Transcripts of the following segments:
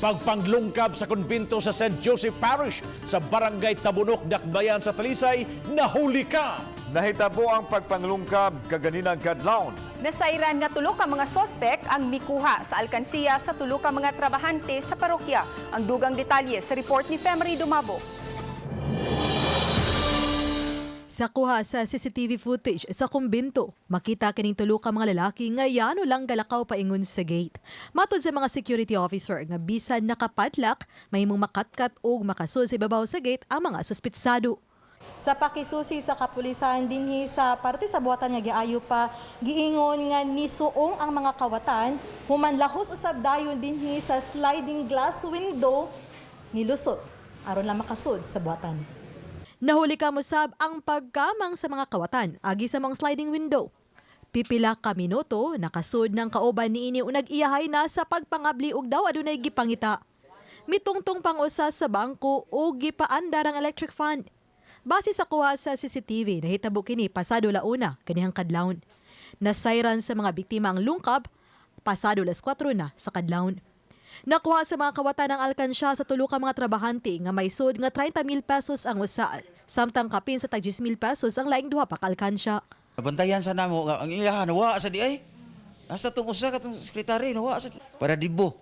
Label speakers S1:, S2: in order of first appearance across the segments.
S1: Pagpanglungkab sa kumbento sa St. Joseph Parish sa Barangay Tabunok, Dakbayan sa Talisay, nahuli ka.
S2: Nahitabo ang pagpanglungkab kaganinang kadlawon.
S3: Nasairan nga tulo ka mga sospek ang mikuha sa alkansiya sa tulo ka mga trabahante sa parokya. Ang dugang detalye sa report ni Femery Dumabo.
S4: Sa kuha sa CCTV footage sa kumbento, makita kining tulo ka mga lalaki nga yano lang galakaw paingon sa gate. Matod sa mga security officer nga bisan nakapadlak, mahimong makatkat o makasud sa ibabaw sa gate ang mga suspitsado.
S5: Sa pakisusi sa kapulisan dinhi sa parte sa buhatan nga giayo pa giingon nga nisuong ang mga kawatan human lahos usab dayon dinhi sa sliding glass window nilusot aron lang makasud sa buhatan.
S4: Nahuli ka musab ang pagkamang sa mga kawatan agi sa mga sliding window. Pipila ka minuto nakasud ng kauban niini o nag-iyahay na sa pagpangabli og daw adunay gipangita. Mitungtong pang usa sa bangko o gipaandar ang electric fan. Base sa kuha sa CCTV, nahitabo kini pasado launa kanihang kadlawon. Nasayran sa mga biktima ang lungkab pasado las 4 na sa kadlawon. Nakuha sa mga kawatan ng alkansya sa tulo ka mga trabahante nga may sud nga 30,000 pesos ang usa, samtang kapin sa tag 10,000 pesos ang laing duha pa ka alkansya.
S6: Bantayan sa namo ang ilahan wa sa di ay. Hasta tong usa ka tong sekretary wa sa para dibo.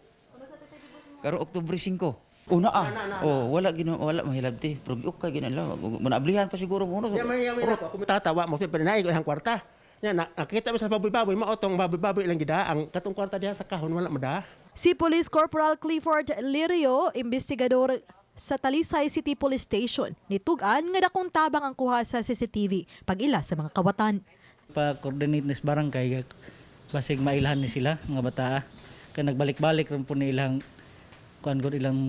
S6: Karo Oktubre 5. Una wala mahilabti. Pero okay ginala. Manablihan pa siguro mo.
S7: Yaman ako tatawa mo pero naay ang kwarta. Nya nakita mo sa baboy-baboy mao tong baboy-baboy lang gida ang katong kwarta diha sa kahon wala mada.
S4: Si Police Corporal Clifford Lirio, investigador sa Talisay City Police Station, nitugan nga dakong tabang ang kuha sa CCTV pag-ila sa mga kawatan.
S8: Pa-coordinate ni barangay basig mailahan ni sila mga bata. Kaya nagbalik-balik rin po ni ilang ilang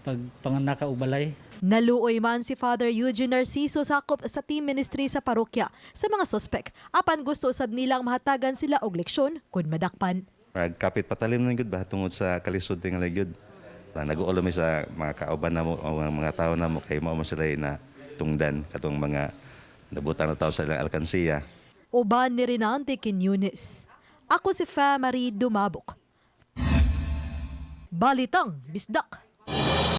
S8: pagpanganaka o balay.
S4: Naluoy man si Father Eugene Narciso sakop sa team ministry sa parokya sa mga sospek. Apan gusto usab nilang mahatagan sila og leksyon kung madakpan.
S9: Kapit patalim na gud ba tungod sa kalisod nga gyud. Nag-uolo mi sa mga kauban na mo o mga tao na mo kay mao mo sila na tungdan katong mga nabutang na tao sa ilang alkansiya.
S4: Uban ni Renante Quiñones. Ako si Femery Dumabok. Balitang Bisdak.